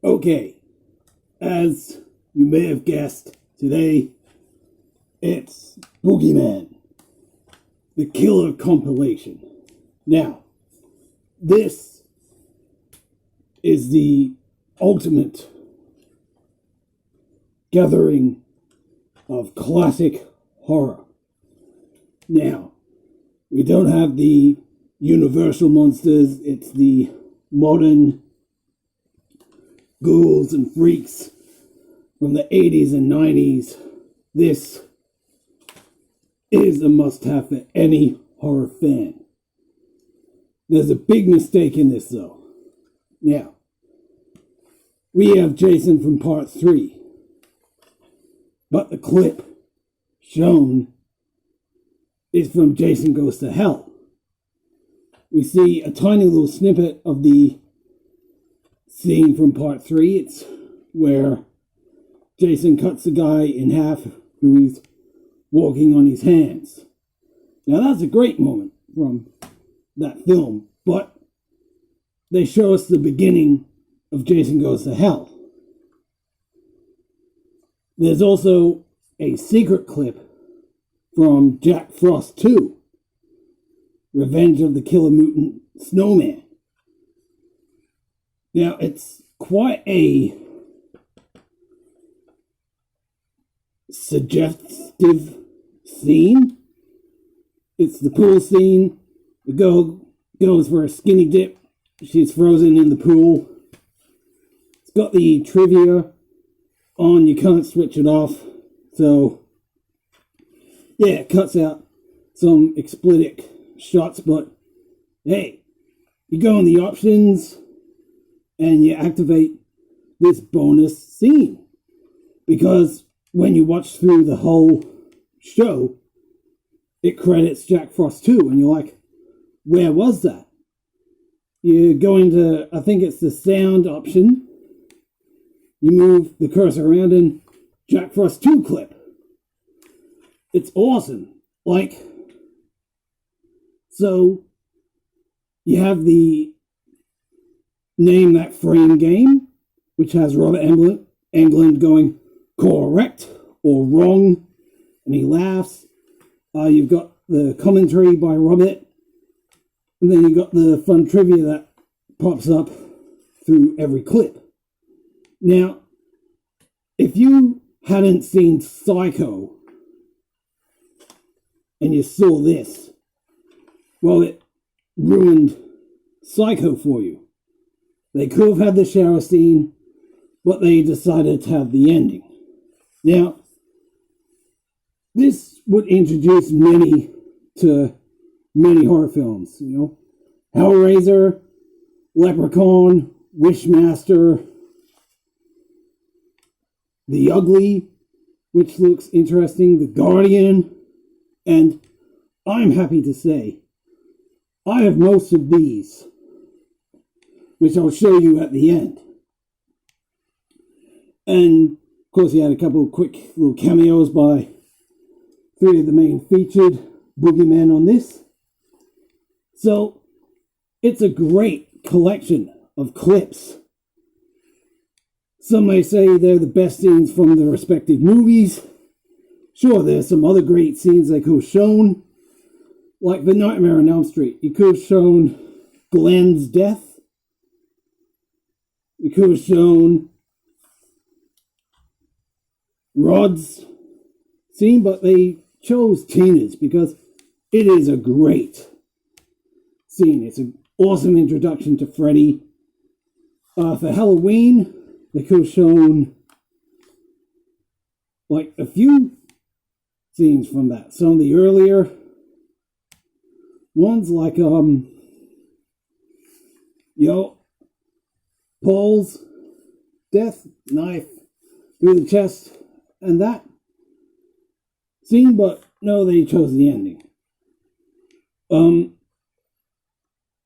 Okay, as you may have guessed, today it's Boogeyman, the killer compilation. Now, this is the ultimate gathering of classic horror. Now, we don't have the universal monsters, it's the modern ghouls and freaks from the 80s and 90s. This is a must-have for any horror fan. There's a big mistake in this, though. Now, we have Jason from part 3, but the clip shown is from Jason Goes to Hell. We see a tiny little snippet of the scene from part 3. It's where Jason cuts the guy in half who's walking on his hands. Now that's a great moment from that film, but they show us the beginning of Jason Goes to Hell. There's also a secret clip from Jack Frost 2, Revenge of the Killer Mutant Snowman. Now, it's quite a suggestive scene. It's the pool scene. The girl goes for a skinny dip. She's frozen in the pool. It's got the trivia on. You can't switch it off. So, yeah, it cuts out some explicit shots, but hey, you go in the options and you activate this bonus scene, because when you watch through the whole show, it credits Jack Frost 2, and you're like, where was that? You go into, I think it's the sound option, you move the cursor around, and Jack Frost 2 clip. It's awesome. Like, so you have the Name That Frame game, which has Robert Englund going correct or wrong, and he laughs. You've got the commentary by Robert, and then you've got the fun trivia that pops up through every clip. Now, if you hadn't seen Psycho and you saw this, well, it ruined Psycho for you. They could have had the shower scene, but they decided to have the ending. Now, this would introduce many to many horror films, you know. Hellraiser, Leprechaun, Wishmaster, The Ugly, which looks interesting, The Guardian, and I'm happy to say I have most of these, which I'll show you at the end. And, of course, he had a couple of quick little cameos by 3 of the main featured Boogeymen on this. So, it's a great collection of clips. Some may say they're the best scenes from the respective movies. Sure, there's some other great scenes they could have shown, like the Nightmare on Elm Street. You could have shown Glenn's death. You could have shown Rod's scene, but they chose Tina's because it is a great scene. It's an awesome introduction to Freddy. For Halloween, they could have shown like a few scenes from that. Some of the earlier ones, like Paul's death, knife through the chest, and that scene, but no, they chose the ending.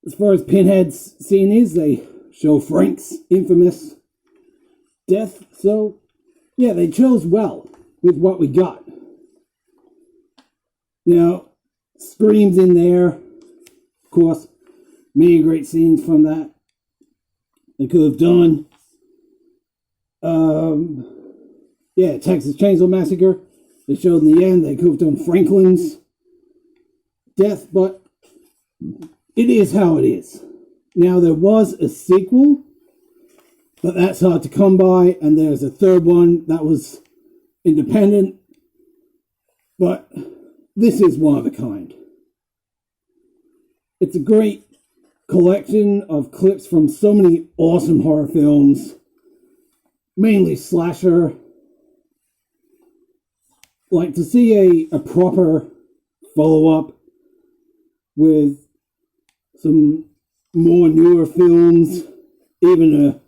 As far as Pinhead's scene is, they show Frank's infamous death, so yeah, they chose well with what we got. Now, Scream's in there, of course, many great scenes from that. They could have done Yeah, Texas Chainsaw Massacre. They showed in the end they could have done Franklin's death, but it is how it is. Now, there was a sequel, but that's hard to come by, and there's a third one that was independent, but this is one of a kind. It's a great collection of clips from so many awesome horror films, mainly slasher. Like, to see a proper follow-up with some more newer films, even a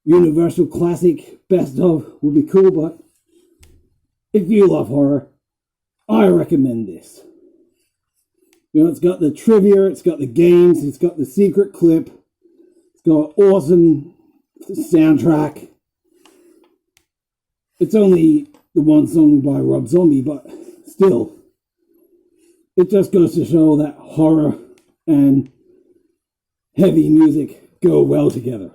Universal classic best of would be cool, but if you love horror, I recommend this. You know, it's got the trivia, it's got the games, it's got the secret clip, it's got awesome soundtrack. It's only the one song by Rob Zombie, but still, it just goes to show that horror and heavy music go well together.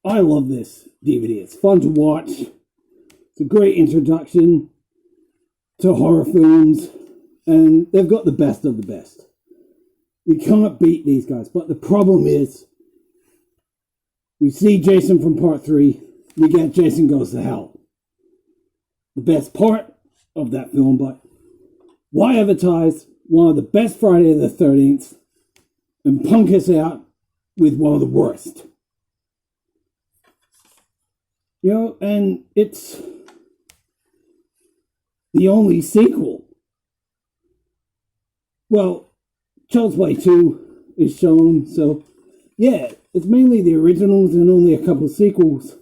I love this DVD. It's fun to watch. It's a great introduction to horror films, and they've got the best of the best. You can't beat these guys, but the problem is we see Jason from part 3, we get Jason Goes to Hell. The best part of that film, but why advertise one of the best Friday the 13th and punk us out with one of the worst? You know, and it's the only sequel. Well, Child's Play 2 is shown, so yeah, it's mainly the originals and only a couple sequels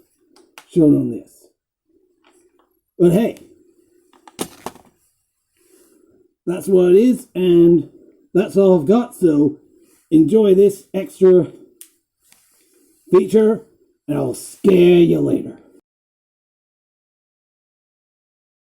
shown on this. But hey, that's what it is, and that's all I've got, so enjoy this extra feature, and I'll scare you later.